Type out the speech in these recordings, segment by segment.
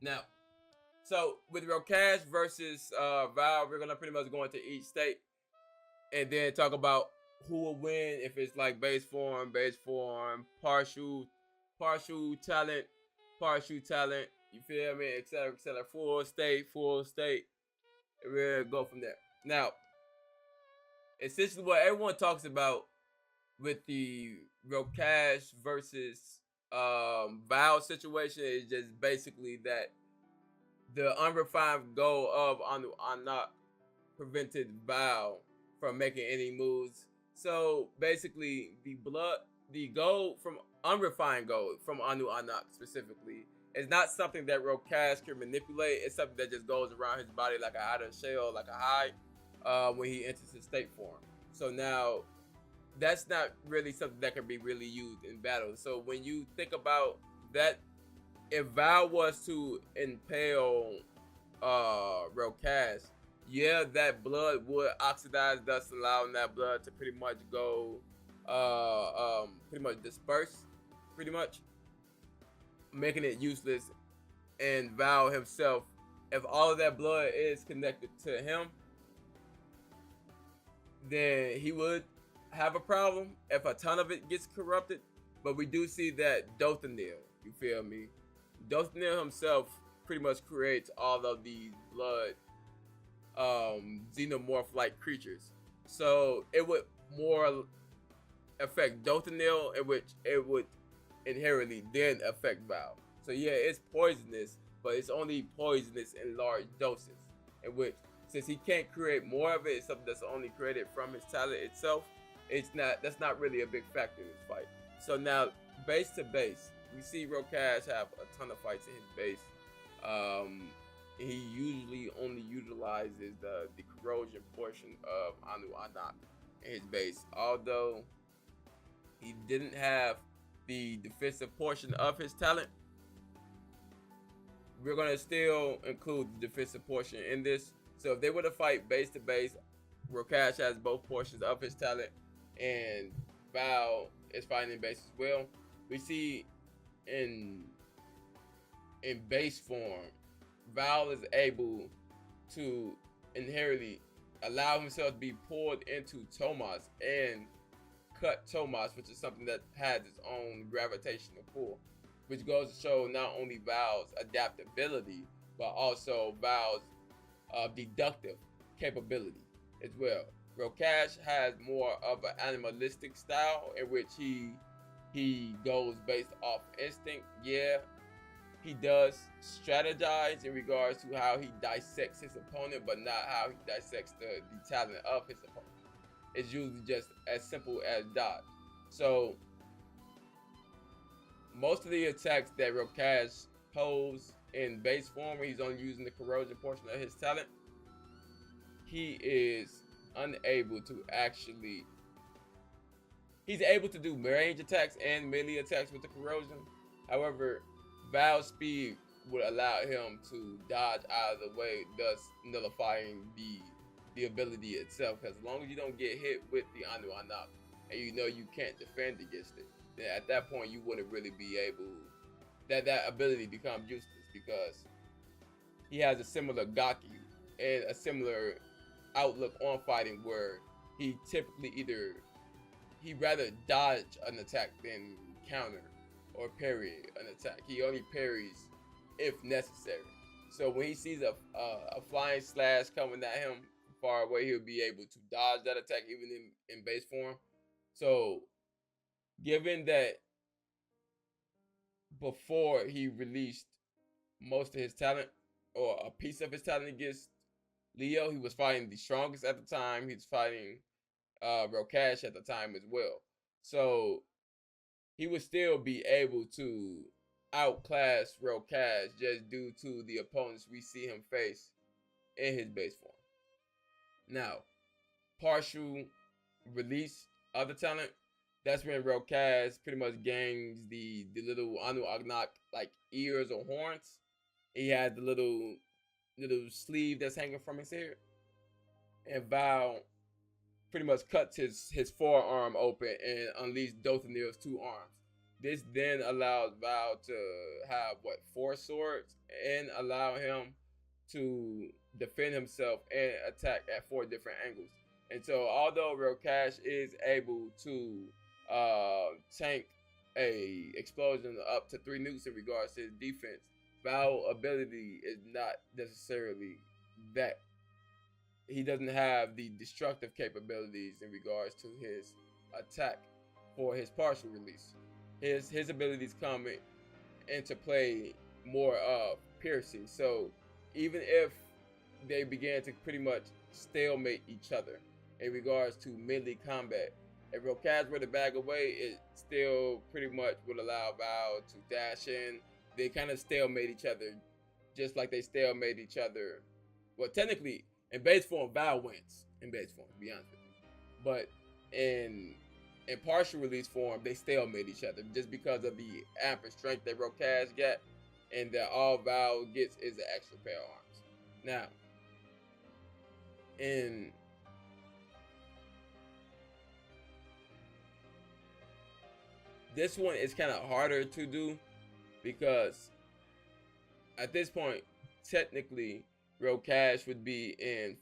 Now, so with Rokash versus Val, we're gonna pretty much go into each state and then talk about who will win if it's like base form, talent, partial talent. You feel me? Etc. Etc. Full state. And we'll go from there. Now, essentially, what everyone talks about with the Rokash versus Val situation is just basically that the unrefined goal of Anu Anak prevented Val from making any moves. So basically, the gold from unrefined gold from Anu Anak specifically is not something that Rokash can manipulate. It's something that just goes around his body like an outer shell, like a hide, when he enters his state form. So now that's not really something that can be really used in battle. So when you think about that, if Val was to impale Rokash, yeah, that blood would oxidize, thus allowing that blood to pretty much go, pretty much disperse, pretty much making it useless. And Val himself, if all of that blood is connected to him, then he would have a problem if a ton of it gets corrupted. But we do see that dothaneel, you feel me? Dothaneel himself pretty much creates all of these blood xenomorph like creatures. So it would more affect dothaneel, in which it would inherently then affect Val. So yeah, it's poisonous, but it's only poisonous in large doses. In which, since he can't create more of it, it's something that's only created from his talent itself. It's not That's not really a big factor in this fight. So now, base to base, we see Rokash have a ton of fights in his base. Um, he usually only utilizes the corrosion portion of Anu Anak in his base. Although he didn't have the defensive portion of his talent, we're gonna still include the defensive portion in this. So if they were to fight base to base, Rokash has both portions of his talent, and Val is fighting in base as well. We see in base form, Val is able to inherently allow himself to be pulled into Tomas and cut Tomas, which is something that has its own gravitational pull, which goes to show not only Val's adaptability, but also Val's deductive capability as well. Rokash has more of an animalistic style in which he goes based off instinct. Yeah, he does strategize in regards to how he dissects his opponent, but not how he dissects the talent of his opponent. It's usually just as simple as dodge. So most of the attacks that Rokash pose in base form, where he's only using the corrosion portion of his talent, he is unable to actually. He's able to do range attacks and melee attacks with the corrosion. However, Val's speed would allow him to dodge out of the way, thus nullifying the ability itself. Because as long as you don't get hit with the Anu Anak, and you know you can't defend against it, then at that point you wouldn't really be able. That ability becomes useless because he has a similar Gaki and a similar outlook on fighting, where he typically he rather dodge an attack than counter or parry an attack. He only parries if necessary. So when he sees a flying slash coming at him from far away, he'll be able to dodge that attack even in base form. So given that before he released most of his talent or a piece of his talent against Leo, he was fighting the strongest at the time. He was fighting Rokash at the time as well. So he would still be able to outclass Rokash just due to the opponents we see him face in his base form. Now, partial release of the talent, that's when Rokash pretty much gains the little Anu Agnak like ears or horns. He had the little sleeve that's hanging from his hair. And Val pretty much cuts his forearm open and unleashed Dothaneel's two arms. This then allows Vaal to have what, 4 swords, and allow him to defend himself and attack at 4 different angles. And so, although Rokash is able to tank a explosion up to 3 nukes in regards to his defense, Vaal ability is not necessarily that. He doesn't have the destructive capabilities in regards to his attack for his partial release. His abilities come into play more of piercing. So even if they began to pretty much stalemate each other in regards to melee combat, if Rokash were to back away, it still pretty much would allow Vaal to dash in. They kind of stalemate each other, just like they stalemate each other. Well, technically, in base form, Vaal wins in base form, to be honest with you. But in partial release form, they stalemate each other just because of the amp and strength that Rokash got, and that all Vaal gets is an extra pair of arms. Now, in this one, it's kind of harder to do because at this point, technically, Rokash would be in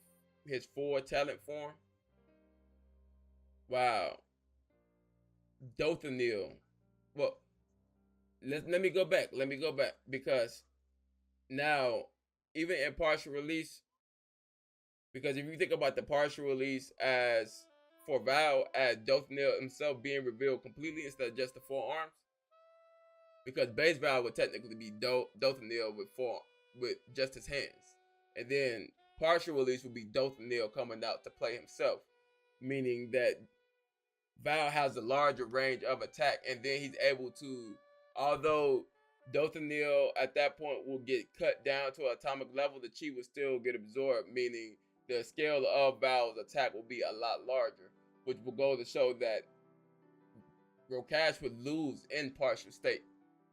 his 4 talent form. Wow. Dothaneel. Well, let me go back. Let me go back because now, even in partial release, because if you think about the partial release as for Vaal, as Dothaneel himself being revealed completely instead of just the 4 arms, because base Vaal would technically be Dothaneel with just his hands, and then partial release would be Dothaneel coming out to play himself, meaning that Vaal has a larger range of attack, and then he's able to, although Dothaneel at that point will get cut down to an atomic level, the chi will still get absorbed, meaning the scale of Vaal's attack will be a lot larger, which will go to show that Rokash would lose in partial state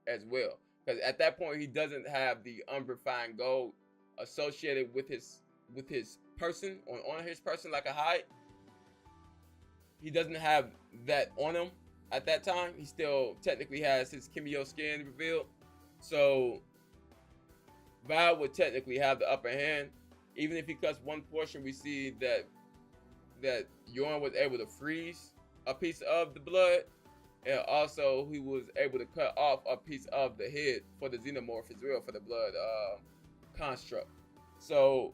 as well. Because at that point, he doesn't have the unrefined gold associated with his person, on his person like a hide. He doesn't have that on him at that time. He still technically has his Kimio skin revealed. So Vaal would technically have the upper hand. Even if he cuts one portion, we see that Yorn was able to freeze a piece of the blood, and also he was able to cut off a piece of the head for the xenomorph as well, for the blood construct. So,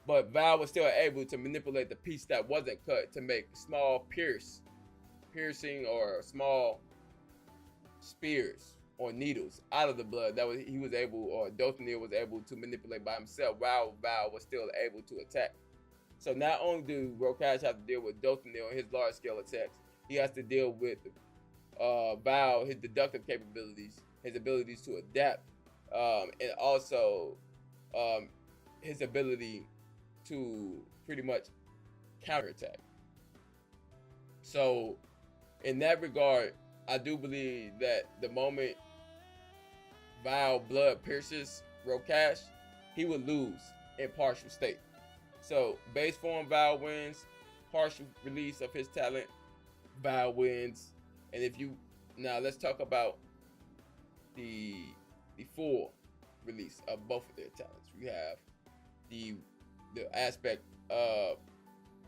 but Vaal was still able to manipulate the piece that wasn't cut to make small piercing or small spears or needles out of the blood that he was able, or Dothaneel was able to manipulate by himself, while Vaal was still able to attack. So not only do Rokash have to deal with Dothaneel and his large scale attacks, he has to deal with Vaal, his deductive capabilities, his abilities to adapt, and also his ability to pretty much counterattack. So in that regard, I do believe that the moment Vaal blood pierces Rokash, he would lose in partial state. So base form Vaal wins, partial release of his talent, Vaal wins. And if you, now let's talk about the full release of both of their talents. We have the aspect of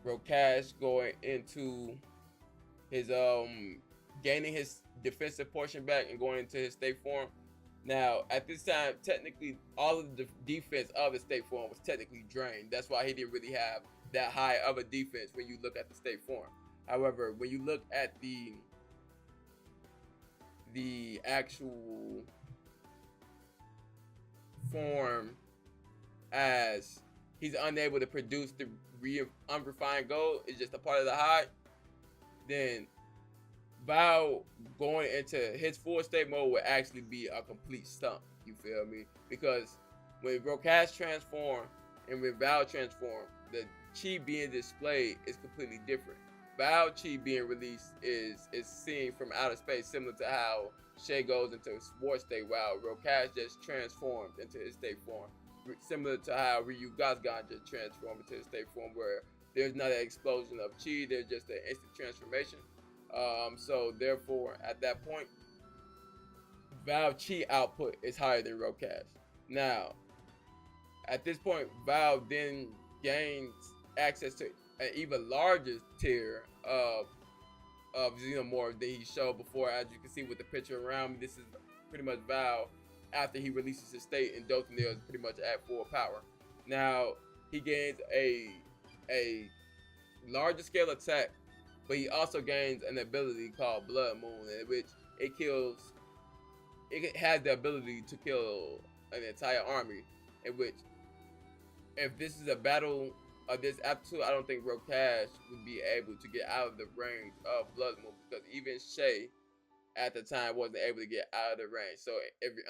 Rokash going into his gaining his defensive portion back and going into his state form. Now at this time, technically all of the defense of his state form was technically drained. That's why he didn't really have that high of a defense when you look at the state form. However, when you look at the actual form, as he's unable to produce the unrefined gold, is just a part of the hide, then Vaal going into his full state mode would actually be a complete stump. You feel me? Because when Rokash transform and when Vaal transform, the chi being displayed is completely different. Vaal chi being released is seen from outer space, similar to how Shay goes into his war state, while Rokash just transformed into his state form. Similar to how Ryu Gazgan just transformed into his state form, where there's not an explosion of chi, there's just an instant transformation. So therefore, at that point, Vaal chi output is higher than Rokash. Now, at this point, Vaal then gains access to an even larger tier of xenomorph that he showed before. As you can see with the picture around me, this is pretty much Vaal after he releases his state, and Dothaneel is pretty much at full power. Now he gains a larger scale attack, but he also gains an ability called Blood Moon, in which it kills. It has the ability to kill an entire army. In which, if this is a battle of this aptitude, I don't think Rokash would be able to get out of the range of Blood Moon, because even Shay at the time wasn't able to get out of the range. So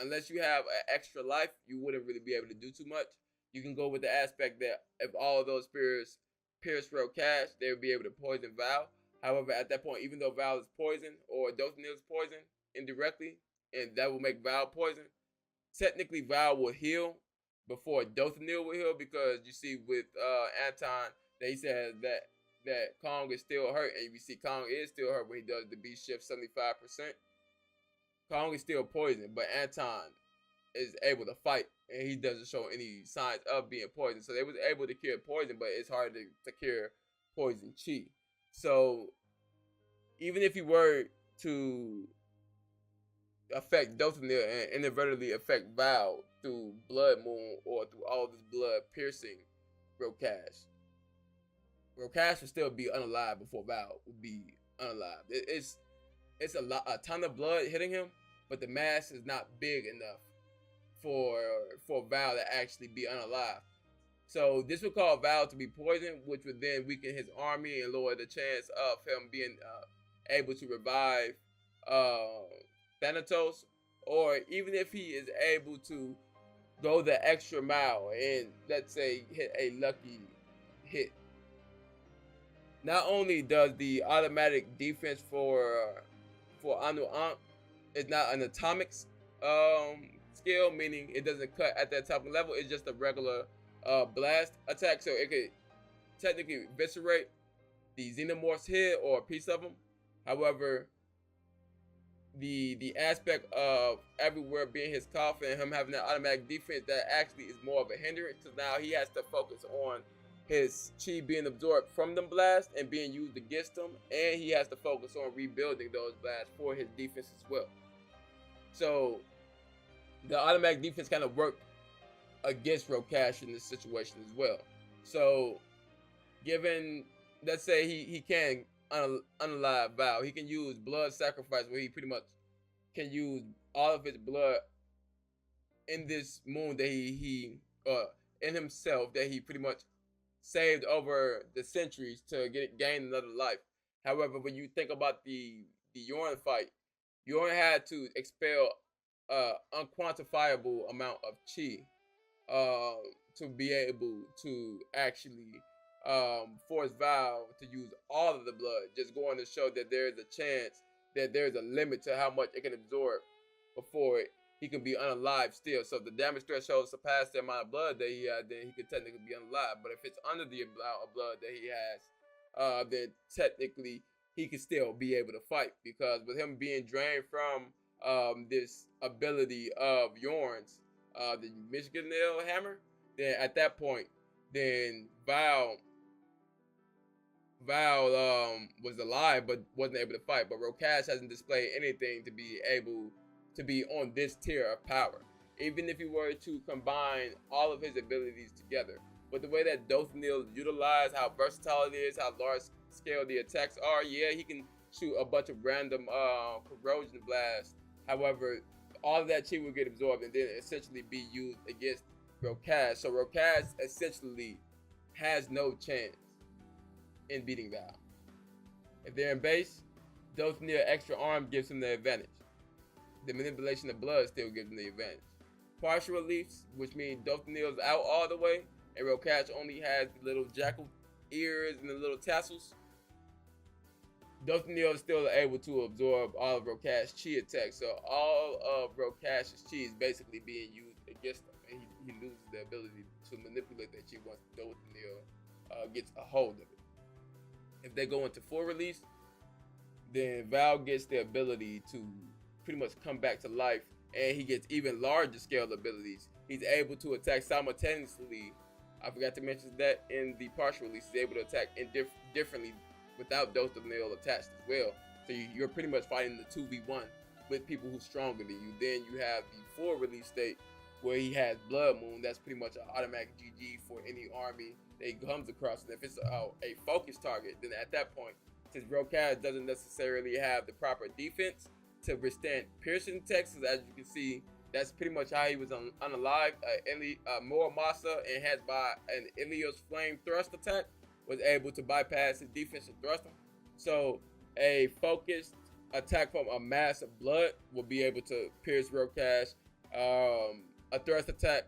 unless you have an extra life, you wouldn't really be able to do too much. You can go with the aspect that if all of those spears pierce Rokash, they would be able to poison Vaal. However, at that point, even though Vaal is poison or Dothaneel is poison indirectly, and that will make Vaal poison, technically Vaal will heal before Dothaneel will heal, because you see with Anton, they said that Kong is still hurt, and you see Kong is still hurt when he does the B shift 75%. Kong is still poisoned, but Anton is able to fight, and he doesn't show any signs of being poisoned. So they was able to cure poison, but it's hard to cure poison chi. So even if he were to affect Dothaneel and inadvertently affect Vaal through Blood Moon or through all this blood piercing Rokash, Rokash would still be unalive before Vaal would be unalive. It's a ton of blood hitting him, but the mass is not big enough for Vaal to actually be unalive. So this would cause Vaal to be poisoned, which would then weaken his army and lower the chance of him being able to revive Thanatos, or even if he is able to go the extra mile and, let's say, hit a lucky hit. Not only does the automatic defense for Anu Ankh is not an atomics skill, meaning it doesn't cut at that top level, it's just a regular blast attack, so it could technically eviscerate the xenomorph's head or a piece of them. However, the aspect of everywhere being his coffin and him having that automatic defense, that actually is more of a hindrance, because now he has to focus on his chi being absorbed from them blasts and being used against them, and he has to focus on rebuilding those blasts for his defense as well. So the automatic defense kind of worked against Rokash in this situation as well. So given, let's say he can unalive Vaal, he can use blood sacrifice, where he pretty much can use all of his blood in this moon that he in himself, that he pretty much saved over the centuries to gain another life. However, when you think about the Yorn fight, Yorn had to expel unquantifiable amount of chi to be able to actually force Vaal to use all of the blood, just going to show that there is a chance that there's a limit to how much it can absorb before he can be unalive still. So if the damage threshold surpassed the amount of blood that he had, then he could technically be unalive. But if it's under the amount of blood that he has, then technically he can still be able to fight, because with him being drained from this ability of Yorn's, the Michigan Nail Hammer, then at that point, then Vaal was alive but wasn't able to fight. But Rokash hasn't displayed anything to be able to be on this tier of power, even if he were to combine all of his abilities together. But the way that Dothaneel is utilized, how versatile it is, how large scale the attacks are, yeah, he can shoot a bunch of random corrosion blasts. However, all of that chi will get absorbed and then essentially be used against Rokash. So Rokash essentially has no chance in beating Vaal. If they're in base, Dothaneel extra arm gives him the advantage. The manipulation of blood still gives him the advantage. Partial reliefs, which means Dothaneel's out all the way, and Rokash only has the little jackal ears and the little tassels. Dothaneel is still able to absorb all of Rokash's chi attacks, so all of Rokash's chi is basically being used against him, and he loses the ability to manipulate that chi once Dothaneel gets a hold of it. If they go into full release, then Vaal gets the ability to pretty much come back to life and he gets even larger scale abilities. He's able to attack simultaneously. I forgot to mention that in the partial release. He's able to attack differently without dothaneel attached as well. So you're pretty much fighting the 2v1 with people who's stronger than you. Then you have the full release state where he has Blood Moon. That's pretty much an automatic GG for any army that he comes across. And if it's a focus target, then at that point, since Rokash doesn't necessarily have the proper defense to withstand piercing attacks, as you can see, that's pretty much how he was unalived. Muramasa, enhanced by an illios flame thrust attack, was able to bypass his defensive thruster. So a focused attack from a mass of blood will be able to pierce Rokash. A thrust attack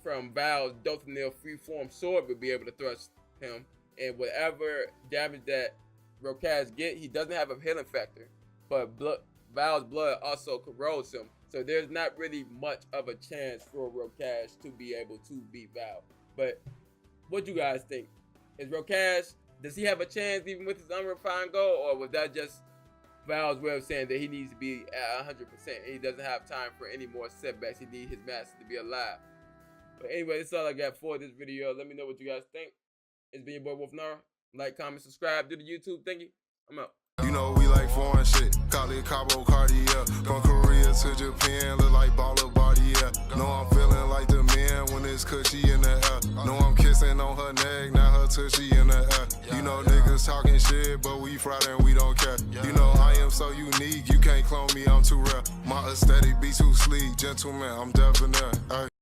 from Vaal's dothaneel freeform sword will be able to thrust him. And whatever damage that Rokash get, he doesn't have a healing factor, but Vaal's blood also corrodes him. So there's not really much of a chance for Rokash to be able to beat Vaal. But what do you guys think? Is Rokash, does he have a chance even with his unrefined goal, or was that just Vaal's way of saying that he needs to be at 100% and he doesn't have time for any more setbacks? He needs his master to be alive. But anyway, that's all I got for this video. Let me know what you guys think. It's been your boy Wolf Nara. Like, comment, subscribe, do the YouTube thingy. I'm out. You know we like foreign shit, call it Cabo Cartier. From Korea to Japan, look like baller body, yeah. Know I'm feeling like the man when it's cushy in the air. Know I'm kissing on her neck, now her tushy in the air. You know niggas talking shit, but we fried and we don't care. You know I am so unique, you can't clone me, I'm too rare. My aesthetic be too sleek, gentleman, I'm debonair.